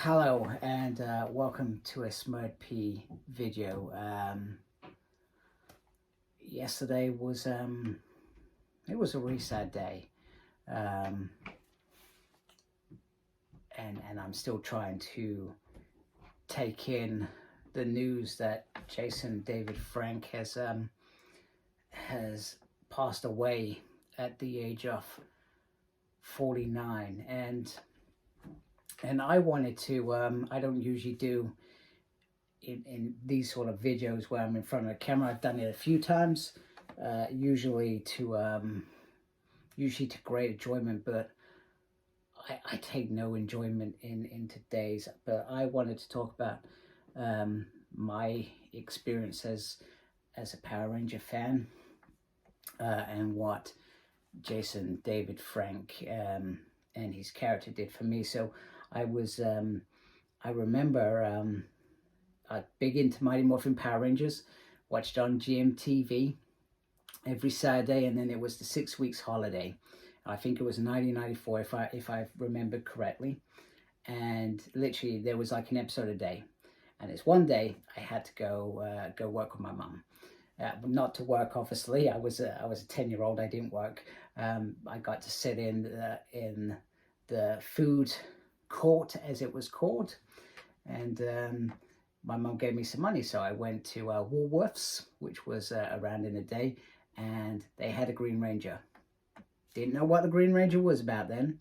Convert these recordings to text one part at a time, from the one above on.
Hello and welcome to a R.I.P video. Yesterday was it was a really sad day, and I'm still trying to take in the news that Jason David Frank has passed away at the age of 49. And I wanted to, I don't usually do in these sort of videos where I'm in front of a camera. I've done it a few times, usually to great enjoyment, but I take no enjoyment in today's. But I wanted to talk about my experience as a Power Ranger fan, and what Jason David Frank and his character did for me. So I was, I remember big into Mighty Morphin Power Rangers, watched on GMTV every Saturday, and then it was the 6 weeks holiday. I think it was 1994, if I remember correctly. And literally there was like an episode a day. And it's one day I had to go work with my mum. Not to work, obviously. I was a 10-year-old. I didn't work. I got to sit in the food court, as it was called, and my mum gave me some money, so I went to Woolworths, which was around in the day, and they had a Green Ranger. Didn't know what the Green Ranger was about then,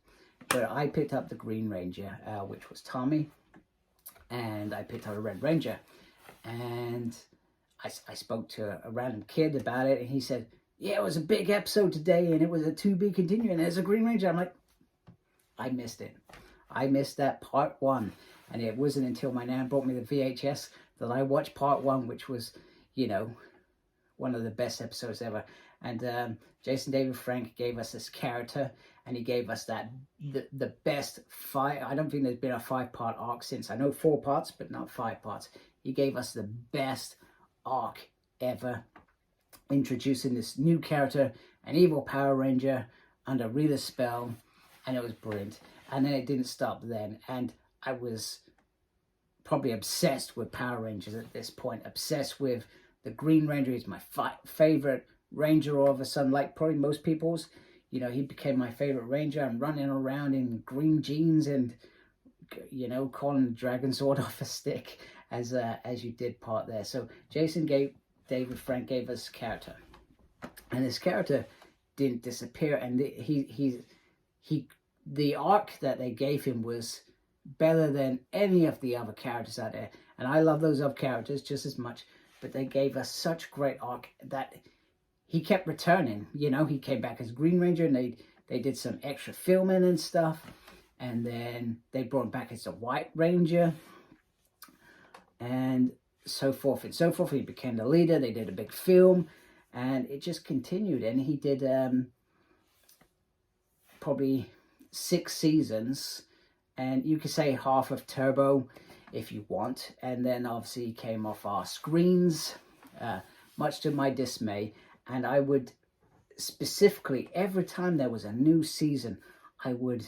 but I picked up the Green Ranger, which was Tommy, and I picked up a Red Ranger, and I spoke to a random kid about it, and he said, yeah, it was a big episode today, and it was a to be continued, and there's a Green Ranger. I'm like, I missed it. I missed that part one. And it wasn't until my nan brought me the VHS that I watched part one, which was, you know, one of the best episodes ever. And Jason David Frank gave us this character, and he gave us the best five. I don't think there's been a 5-part arc since. I know 4 parts, but not 5 parts. He gave us the best arc ever, introducing this new character, an evil Power Ranger under Rita's spell, and it was brilliant. And then it didn't stop then, and I was probably obsessed with Power Rangers at this point, obsessed with the Green Ranger. He's my favorite Ranger all of a sudden, like probably most people's. You know, he became my favorite Ranger. I'm running around in green jeans and, you know, calling the dragon sword off a stick, as you did part there. So Jason David Frank gave us a character, and this character didn't disappear, and the arc that they gave him was better than any of the other characters out there. And I love those other characters just as much, but they gave us such great arc that he kept returning. You know, he came back as Green Ranger, and they did some extra filming and stuff. And then they brought him back as the White Ranger, and so forth and so forth. He became the leader. They did a big film, and it just continued. And he did probably 6 seasons, and you could say half of Turbo if you want. And then obviously he came off our screens, much to my dismay. And I would specifically, every time there was a new season, I would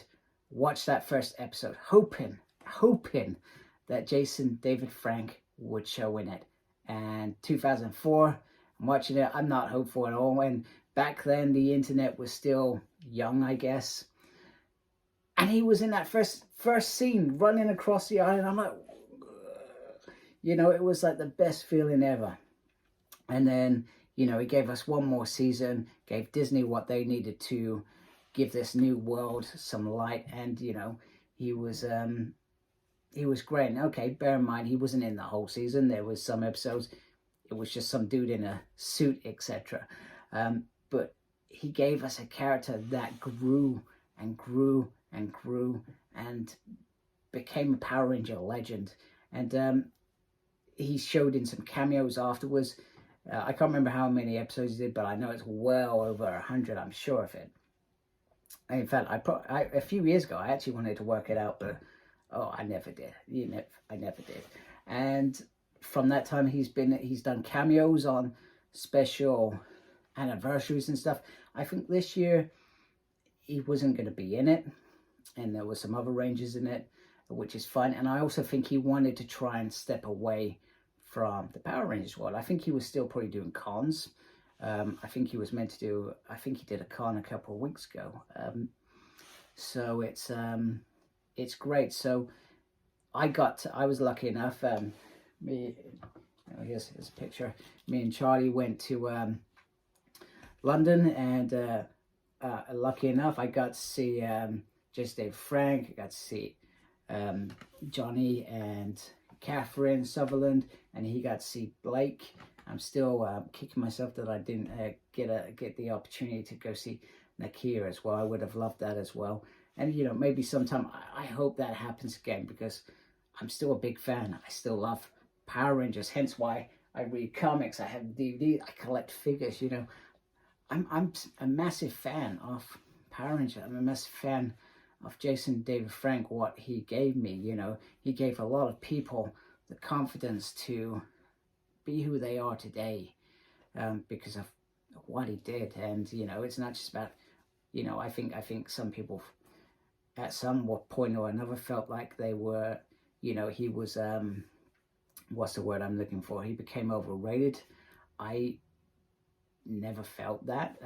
watch that first episode, hoping that Jason David Frank would show in it. And 2004, I'm watching it. I'm not hopeful at all. And back then the internet was still young, I guess. And he was in that first scene running across the island. I'm like, you know, it was like the best feeling ever. And then, you know, he gave us one more season, gave Disney what they needed to give this new world some light. And, you know, he was great. And okay, bear in mind, he wasn't in the whole season. There was some episodes, it was just some dude in a suit, etc. But he gave us a character that grew and grew and grew and became a Power Ranger legend. And he showed in some cameos afterwards. I can't remember how many episodes he did, but I know it's well over 100, I'm sure of it. In fact, a few years ago, I actually wanted to work it out, but I never did. I never did. And from that time, he's done cameos on special anniversaries and stuff. I think this year he wasn't going to be in it, and there were some other Rangers in it. which is fun. And I also think he wanted to try and step away from the Power Rangers world. I think he was still probably doing cons. I think he was meant to do, I think he did a con a couple of weeks ago. So it's great. So I was lucky enough, here's a picture. Me and Charlie went to London, and lucky enough, I got to see just Dave Frank. I got to see Johnny and Catherine Sutherland, and he got to see Blake. I'm still kicking myself that I didn't get the opportunity to go see Nakia as well. I would have loved that as well. And maybe sometime I hope that happens again, because I'm still a big fan. I still love Power Rangers. Hence why I read comics. I have DVD. I collect figures. I'm a massive fan of Power Rangers. I'm a massive fan of Jason David Frank. What he gave me, he gave a lot of people the confidence to be who they are today, because of what he did. And it's not just about, I think some people at some point or another felt like they were, he was what's the word I'm looking for? He became overrated. I never felt that,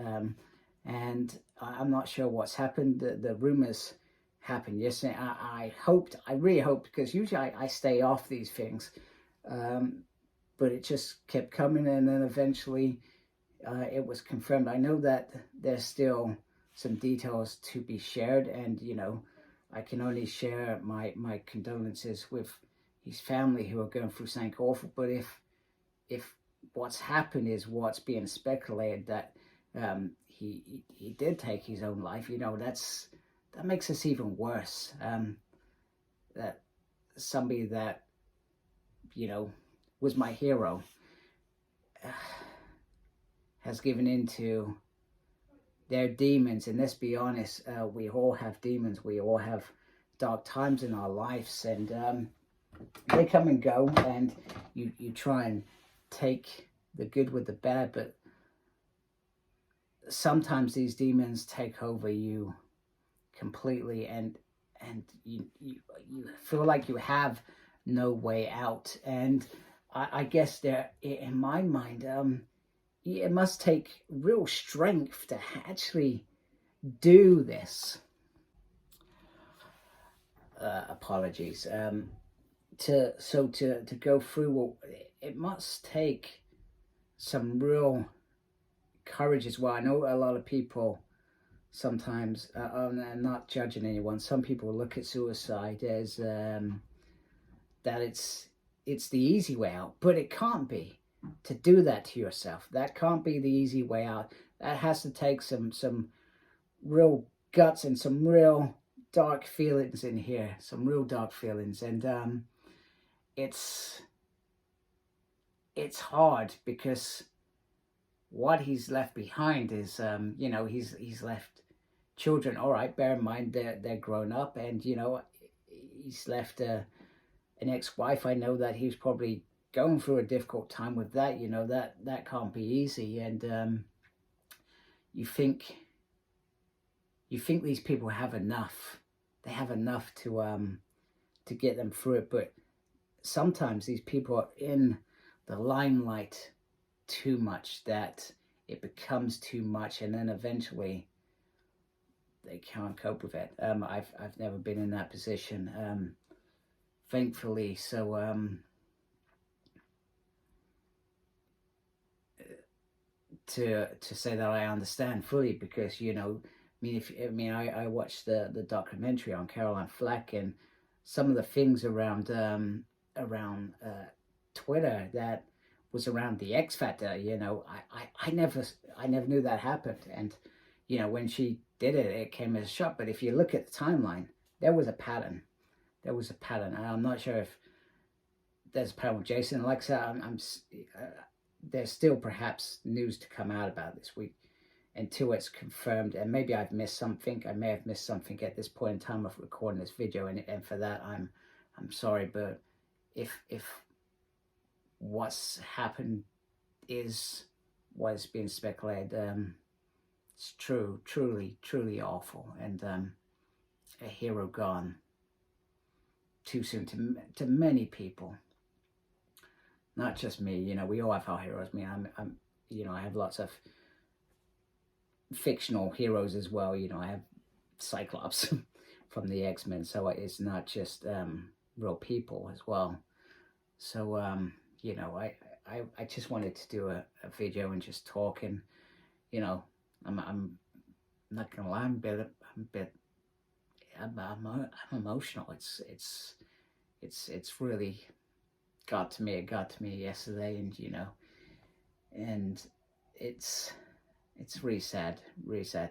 and I'm not sure what's happened. The rumors happened yesterday. I really hoped, because usually I stay off these things, but it just kept coming, and then eventually it was confirmed. I know that there's still some details to be shared, and I can only share my condolences with his family, who are going through something awful. But if what's happened is what's being speculated, that he did take his own life, that makes us even worse. That somebody that was my hero has given into their demons. And let's be honest, we all have demons. We all have dark times in our lives, and they come and go, and you try and take the good with the bad, but sometimes these demons take over you completely, and you feel like you have no way out. And I guess there, in my mind, it must take real strength to actually do this. Apologies. To go through, well, it must take some real courage as well. I know a lot of people sometimes, I'm not judging anyone, some people look at suicide as that it's the easy way out, but it can't be. To do that to yourself, that can't be the easy way out. That has to take some real guts and some real dark feelings in here, some real dark feelings. And it's hard, because what he's left behind is, he's left children. All right, bear in mind they're grown up, and he's left an ex-wife. I know that he's probably going through a difficult time with that. That can't be easy. And you think these people have enough. They have enough to get them through it, but sometimes these people are in the limelight too much, that it becomes too much, and then eventually they can't cope with it. I've never been in that position, thankfully. So to say that I understand fully, because I watched the documentary on Caroline Fleck, and some of the things around Twitter that was around the X Factor. I never knew that happened, and when she did it, it came as a shock. But if you look at the timeline, there was a pattern. And I'm not sure if there's a pattern with Jason. Like I said, there's still perhaps news to come out about this week until it's confirmed, and maybe I've missed something. I may have missed something at this point in time of recording this video, and for that I'm sorry. But if what's happened is what is being speculated, it's truly awful, and a hero gone. too soon to many people, not just me. You know, we all have our heroes. I mean, I'm you know, I have lots of fictional heroes as well. You know, I have Cyclops from the X-Men, so it's not just real people as well. So you know, I just wanted to do a video and just talk, and you know, I'm not gonna lie, I'm emotional. It's really got to me. It got to me yesterday, and you know, and it's really sad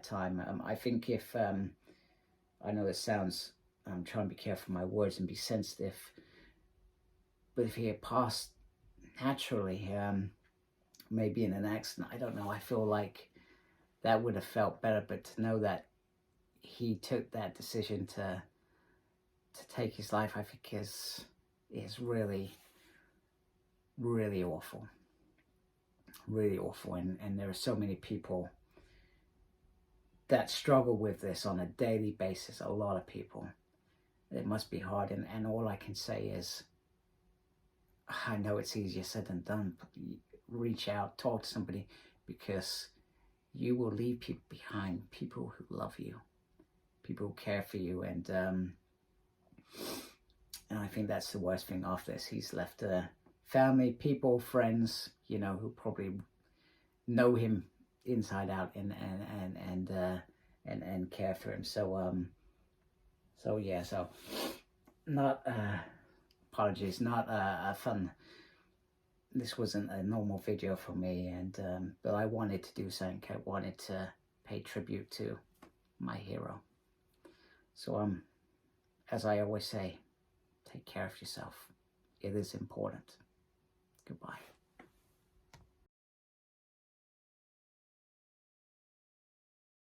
time. I think if I know this sounds, I'm trying to be careful with my words and be sensitive, but if he had passed naturally, maybe in an accident, I don't know. I feel like that would have felt better, but to know that he took that decision to take his life, I think is really awful, really awful. And there are so many people that struggle with this on a daily basis. A lot of people. It must be hard, and all I can say is, I know it's easier said than done, but reach out, talk to somebody, because you will leave people behind, people who love you, people who care for you, and I think that's the worst thing after this. He's left family, people, friends, you know, who probably know him inside out and care for him. So yeah, so not apologies, not a fun. This wasn't a normal video for me, and but I wanted to do something. I wanted to pay tribute to my hero. So as I always say, take care of yourself. It is important. Goodbye.